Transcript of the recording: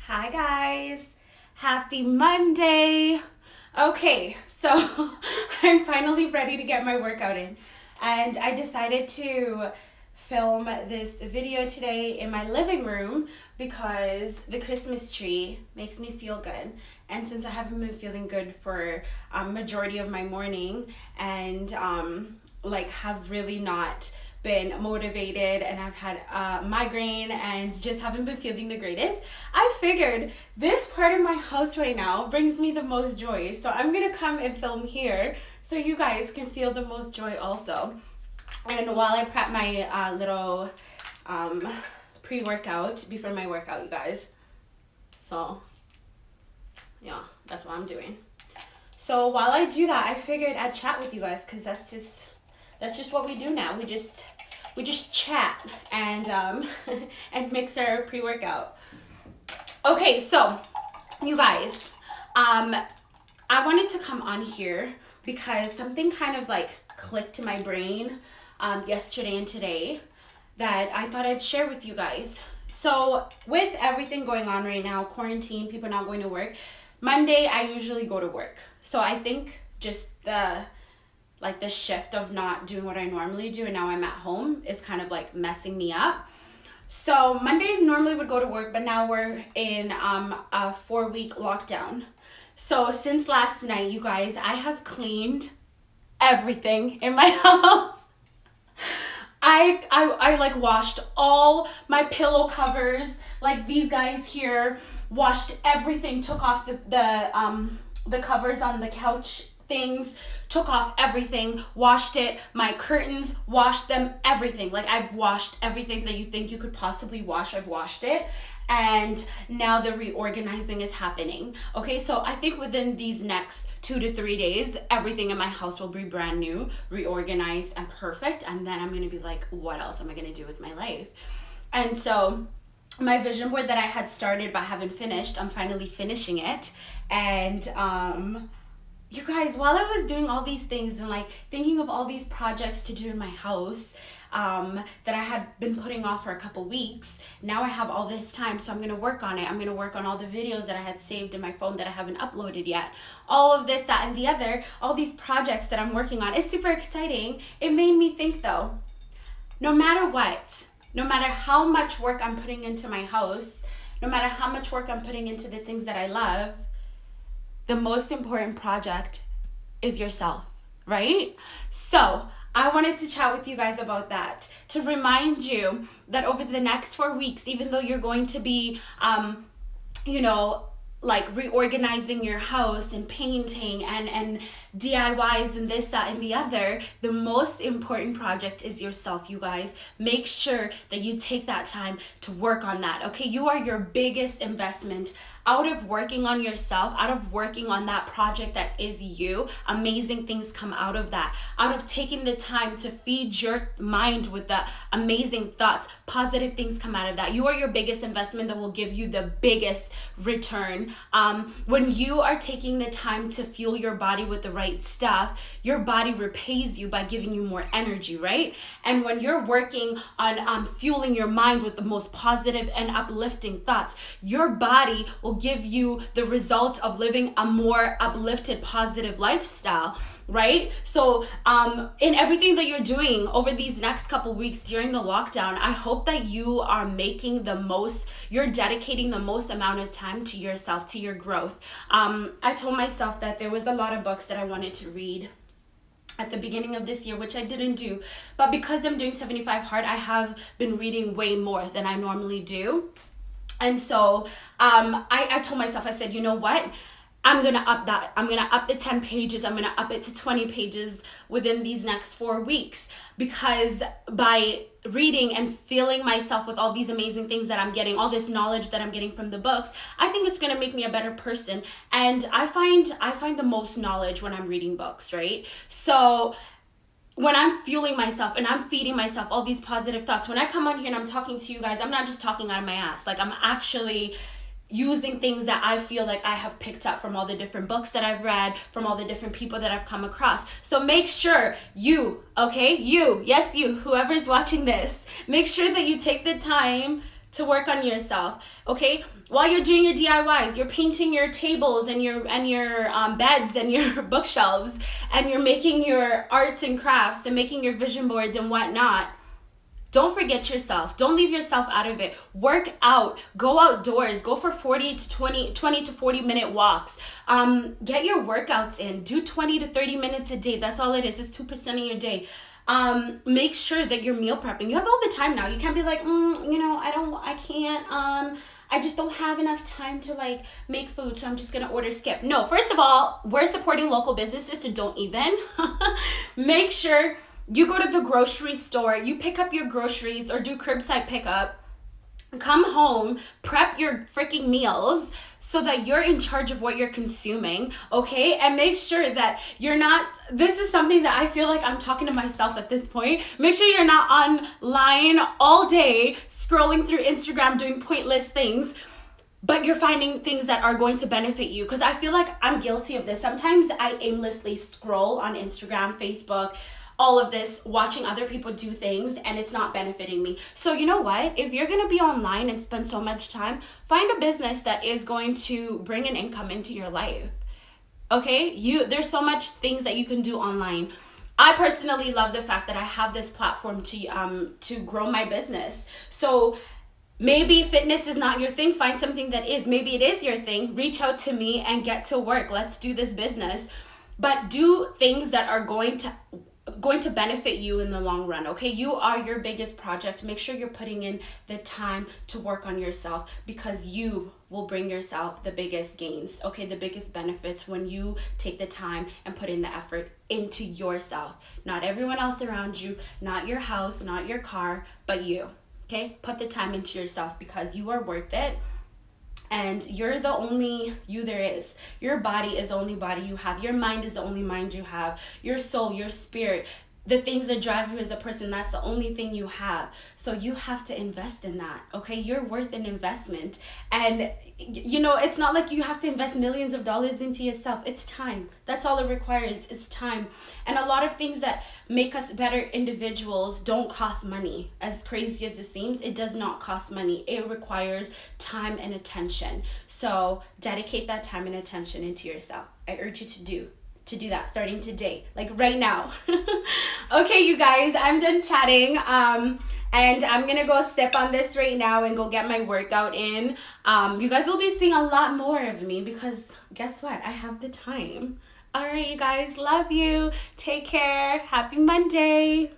Hi guys, happy Monday. Okay, so I'm finally ready to get my workout in, and I decided to film this video today in my living room because the Christmas tree makes me feel good. And since I haven't been feeling good for majority of my morning and have really not been motivated, and I've had a migraine and just haven't been feeling the greatest, I figured this part of my house right now brings me the most joy. So I'm gonna come and film here so you guys can feel the most joy also. And while I prep my little pre-workout before my workout, you guys. So yeah, that's what I'm doing. So while I do that, I figured I'd chat with you guys because that's just what we do now. We just chat and and mix our pre-workout. Okay, so you guys, I wanted to come on here because something kind of like clicked in my brain yesterday and today that I thought I'd share with you guys. So with everything going on right now, quarantine, people not going to work, Monday I usually go to work. So I think just the shift of not doing what I normally do and now I'm at home is kind of like messing me up. So Mondays normally would go to work, but now we're in a 4-week lockdown. So since last night, you guys, I have cleaned everything in my house. I like washed all my pillow covers, like these guys here, washed everything, took off the covers on the couch things, took off everything, washed it, my curtains, washed them, everything. Like I've washed everything that you think you could possibly wash, I've washed it. And now the reorganizing is happening. Okay, so I think within these next 2 to 3 days, everything in my house will be brand new, reorganized and perfect. And then I'm gonna be like, what else am I gonna do with my life? And so my vision board that I had started but haven't finished, I'm finally finishing it. And you guys, while I was doing all these things and like thinking of all these projects to do in my house that I had been putting off for a couple weeks, now I have all this time, so I'm gonna work on it. I'm gonna work on all the videos that I had saved in my phone that I haven't uploaded yet. All of this, that, and the other, all these projects that I'm working on. It's super exciting. It made me think though, no matter what, no matter how much work I'm putting into my house, no matter how much work I'm putting into the things that I love, the most important project is yourself, right? So I wanted to chat with you guys about that, to remind you that over the next 4 weeks, even though you're going to be, like reorganizing your house and painting and DIYs and this, that, and the other, the most important project is yourself, you guys. Make sure that you take that time to work on that, okay? You are your biggest investment. Out of working on yourself, out of working on that project that is you, amazing things come out of that. Out of taking the time to feed your mind with the amazing thoughts, positive things come out of that. You are your biggest investment that will give you the biggest return. When you are taking the time to fuel your body with the right stuff, your body repays you by giving you more energy, right? And when you're working on fueling your mind with the most positive and uplifting thoughts, your body will give you the results of living a more uplifted, positive lifestyle, right? So in everything that you're doing over these next couple weeks during the lockdown, I hope that you are making the most, you're dedicating the most amount of time to yourself, to your growth. I told myself that there was a lot of books that I wanted to read at the beginning of this year, which I didn't do, but because I'm doing 75 Hard, I have been reading way more than I normally do. And so I told myself, I said, you know what? I'm going to up that. I'm going to up the 10 pages. I'm going to up it to 20 pages within these next 4 weeks, because by reading and filling myself with all these amazing things that I'm getting, all this knowledge that I'm getting from the books, I think it's going to make me a better person. And I find the most knowledge when I'm reading books, right? So when I'm fueling myself and I'm feeding myself all these positive thoughts, when I come on here and I'm talking to you guys, I'm not just talking out of my ass. Like I'm actually using things that I feel like I have picked up from all the different books that I've read, from all the different people that I've come across. So make sure you, okay, you, yes, you, whoever's watching this, make sure that you take the time to work on yourself, okay? While you're doing your DIYs, you're painting your tables and your beds and your bookshelves, and you're making your arts and crafts and making your vision boards and whatnot. Don't forget yourself. Don't leave yourself out of it. Work out. Go outdoors. Go for 20 to 40 minute walks. Get your workouts in. Do 20 to 30 minutes a day. That's all it is. It's 2% of your day. Make sure that you're meal prepping. You have all the time now. You can't be like, I just don't have enough time to like make food, so I'm just gonna order Skip. No, first of all, we're supporting local businesses, so don't even. Make sure you go to the grocery store, you pick up your groceries or do curbside pickup, come home, prep your freaking meals so that you're in charge of what you're consuming, okay? And make sure that you're not, this is something that I feel like I'm talking to myself at this point. Make sure you're not online all day scrolling through Instagram doing pointless things, but you're finding things that are going to benefit you. Because I feel like I'm guilty of this. Sometimes I aimlessly scroll on Instagram, Facebook, all of this, watching other people do things, and it's not benefiting me. So you know what? If you're gonna be online and spend so much time, find a business that is going to bring an income into your life. Okay? There's so much things that you can do online. I personally love the fact that I have this platform to grow my business. So maybe fitness is not your thing. Find something that is. Maybe it is your thing. Reach out to me and get to work. Let's do this business. But do things that are going to benefit you in the long run, okay? You are your biggest project. Make sure you're putting in the time to work on yourself, because you will bring yourself the biggest gains, okay? The biggest benefits when you take the time and put in the effort into yourself. Not everyone else around you, not your house, not your car, but you, okay? Put the time into yourself, because you are worth it. And you're the only you there is. Your body is the only body you have. Your mind is the only mind you have. Your soul, your spirit, the things that drive you as a person, that's the only thing you have. So you have to invest in that, okay? You're worth an investment. And, you know, it's not like you have to invest millions of dollars into yourself. It's time. That's all it requires. It's time. And a lot of things that make us better individuals don't cost money. As crazy as it seems, it does not cost money. It requires time and attention. So dedicate that time and attention into yourself. I urge you to do that starting today, like right now. Okay, you guys, I'm done chatting. And I'm gonna go sip on this right now and go get my workout in. You guys will be seeing a lot more of me, because guess what? I have the time. All right, you guys, love you. Take care. Happy Monday.